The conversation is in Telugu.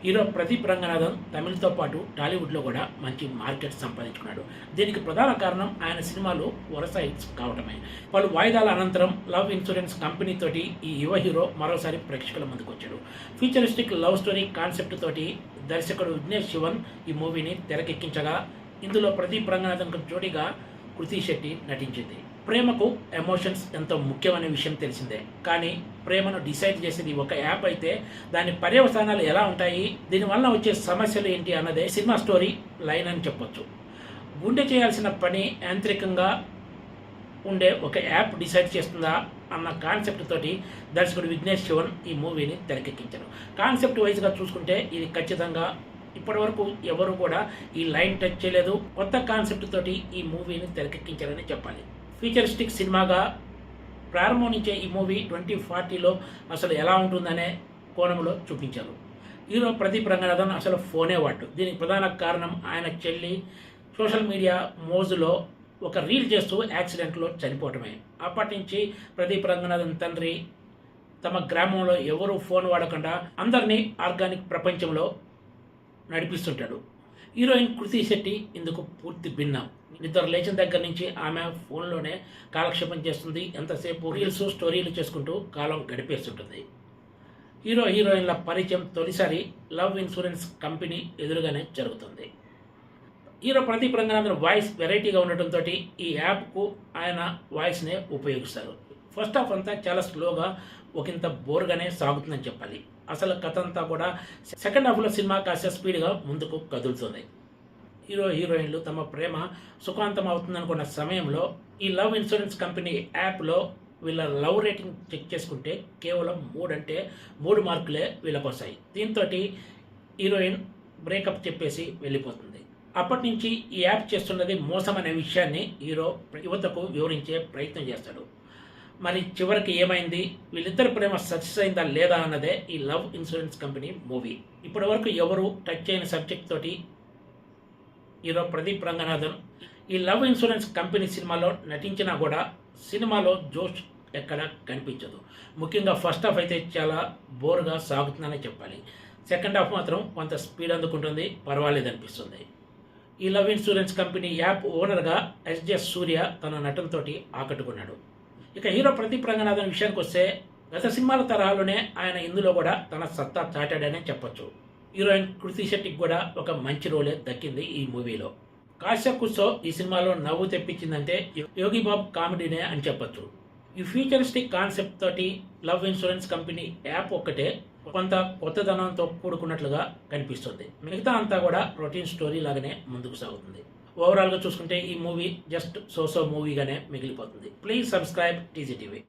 హీరో ప్రదీప్ రంగనాథన్ తమిళ్తో పాటు టాలీవుడ్లో కూడా మంచి మార్కెట్ సంపాదించుకున్నాడు. దీనికి ప్రధాన కారణం ఆయన సినిమాలు వరుస హిట్స్ కావటమే. పలు వాయిదాల అనంతరం లవ్ ఇన్సూరెన్స్ కంపెనీ తోటి ఈ యువ హీరో మరోసారి ప్రేక్షకుల ముందుకు వచ్చాడు. ఫ్యూచరిస్టిక్ లవ్ స్టోరీ కాన్సెప్ట్ తోటి దర్శకుడు విఘ్నేష్ శివన్ ఈ మూవీని తెరకెక్కించగా ఇందులో ప్రదీప్ రంగనాథన్కు జోడీగా కృతి శెట్టి నటించింది. ప్రేమకు ఎమోషన్స్ ఎంతో ముఖ్యమనే విషయం తెలిసిందే. కానీ ప్రేమను డిసైడ్ చేసేది ఒక యాప్ అయితే దాని పర్యవసానాలు ఎలా ఉంటాయి, దీనివల్ల వచ్చే సమస్యలు ఏంటి అన్నదే సినిమా స్టోరీ లైన్ అని చెప్పొచ్చు. గుండె చేయాల్సిన పని యాంత్రికంగా ఉండే ఒక యాప్ డిసైడ్ చేస్తుందా అన్న కాన్సెప్ట్ తోటి దర్శకుడు విఘ్నేష్ శివన్ ఈ మూవీని తెరకెక్కించారు. కాన్సెప్ట్ వైజ్గా చూసుకుంటే ఇది ఖచ్చితంగా ఇప్పటివరకు ఎవరు కూడా ఈ లైన్ టచ్ చేయలేదు. కొత్త కాన్సెప్ట్ తోటి ఈ మూవీని తెరకెక్కించారని చెప్పాలి. ఫ్యూచరిస్టిక్ సినిమాగా ప్రారంభం నుంచే ఈ మూవీ 2040లో అసలు ఎలా ఉంటుందనే కోణంలో చూపించారు. హీరో ప్రదీప్ రంగనాథన్ అసలు ఫోనే వాడు. దీనికి ప్రధాన కారణం ఆయన చెల్లి సోషల్ మీడియా మోజులో ఒక రీల్ చేస్తూ యాక్సిడెంట్లో చనిపోవటమే. అప్పటి నుంచి ప్రదీప్ రంగనాథన్ తండ్రి తమ గ్రామంలో ఎవరూ ఫోన్ వాడకుండా అందరినీ ఆర్గానిక్ ప్రపంచంలో నడిపిస్తుంటాడు. హీరోయిన్ కృతి శెట్టి ఇందుకు పూర్తి భిన్నం. నిద్ర లేచిన దగ్గర నుంచి ఆమె ఫోన్లోనే కాలక్షేపం చేస్తుంది. ఎంతసేపు రీల్స్ స్టోరీలు చేసుకుంటూ కాలం గడిపేస్తుంటుంది. హీరో హీరోయిన్ల పరిచయం తొలిసారి లవ్ ఇన్సూరెన్స్ కంపెనీ ఎదురుగానే జరుగుతుంది. హీరో ప్రదీప్ రంగనాథన్ వాయిస్ వెరైటీగా ఉండటంతో ఈ యాప్కు ఆయన వాయిస్నే ఉపయోగిస్తారు. ఫస్ట్ హాఫ్ అంతా చాలా స్లోగా ఒకంత బోర్గానే సాగుతుందని చెప్పాలి. అసలు కథ అంతా కూడా సెకండ్ హాఫ్లో సినిమా కాస్త స్పీడ్గా ముందుకు కదులుతుంది. హీరో హీరోయిన్లు తమ ప్రేమ సుఖాంతం అవుతుందనుకున్న సమయంలో ఈ లవ్ ఇన్సూరెన్స్ కంపెనీ యాప్లో వీళ్ళ లవ్ రేటింగ్ చెక్ చేసుకుంటే కేవలం 3 మార్కులే వీళ్ళకి వస్తాయి. దీంతో హీరోయిన్ బ్రేకప్ చెప్పేసి వెళ్ళిపోతుంది. అప్పటి నుంచి ఈ యాప్ చేస్తున్నది మోసం అనే విషయాన్ని హీరో యువతకు వివరించే ప్రయత్నం చేస్తాడు. మరి చివరికి ఏమైంది, వీళ్ళిద్దరి ప్రేమ సక్సెస్ అయిందా లేదా అన్నదే ఈ లవ్ ఇన్సూరెన్స్ కంపెనీ మూవీ. ఇప్పటి వరకు ఎవరు టచ్ చేయని సబ్జెక్ట్ తోటి హీరో ప్రదీప్ రంగనాథన్ ఈ లవ్ ఇన్సూరెన్స్ కంపెనీ సినిమాలో నటించినా కూడా సినిమాలో జోష్ ఎక్కడ కనిపించదు. ముఖ్యంగా ఫస్ట్ హాఫ్ అయితే చాలా బోర్గా సాగుతుందనే చెప్పాలి. సెకండ్ హాఫ్ మాత్రం కొంత స్పీడ్ అందుకుంటుంది, పర్వాలేదు అనిపిస్తుంది. ఈ లవ్ ఇన్సూరెన్స్ కంపెనీ యాప్ ఓనర్గా ఎస్జే సూర్య తన నటనతో ఆకట్టుకున్నాడు. ఇక హీరో ప్రదీప్ రంగనాథన్ విషయానికి వస్తే గత సినిమాల తరహాలోనే ఆయన ఇందులో కూడా తన సత్తా చాటాడనే చెప్పొచ్చు. హీరోయిన్ కృతి శెట్టికి కూడా ఒక మంచి రోలే దక్కింది ఈ మూవీలో. కాశ్య కుస్సో ఈ సినిమాలో నవ్వు తెప్పించిందంటే యోగి బాబు కామెడీనే అని చెప్పొచ్చు. ఈ ఫ్యూచరిస్టిక్ కాన్సెప్ట్ తోటి లవ్ ఇన్సూరెన్స్ కంపెనీ యాప్ ఒక్కటే కొంత కొత్తదనంతో కూడుకున్నట్లుగా కనిపిస్తుంది. మిగతా అంతా కూడా రొటీన్ స్టోరీ లాగానే ముందుకు సాగుతుంది. ఓవరాల్గా చూసుకుంటే ఈ మూవీ జస్ట్ సో మూవీగానే మిగిలిపోతుంది. Please subscribe TG TV.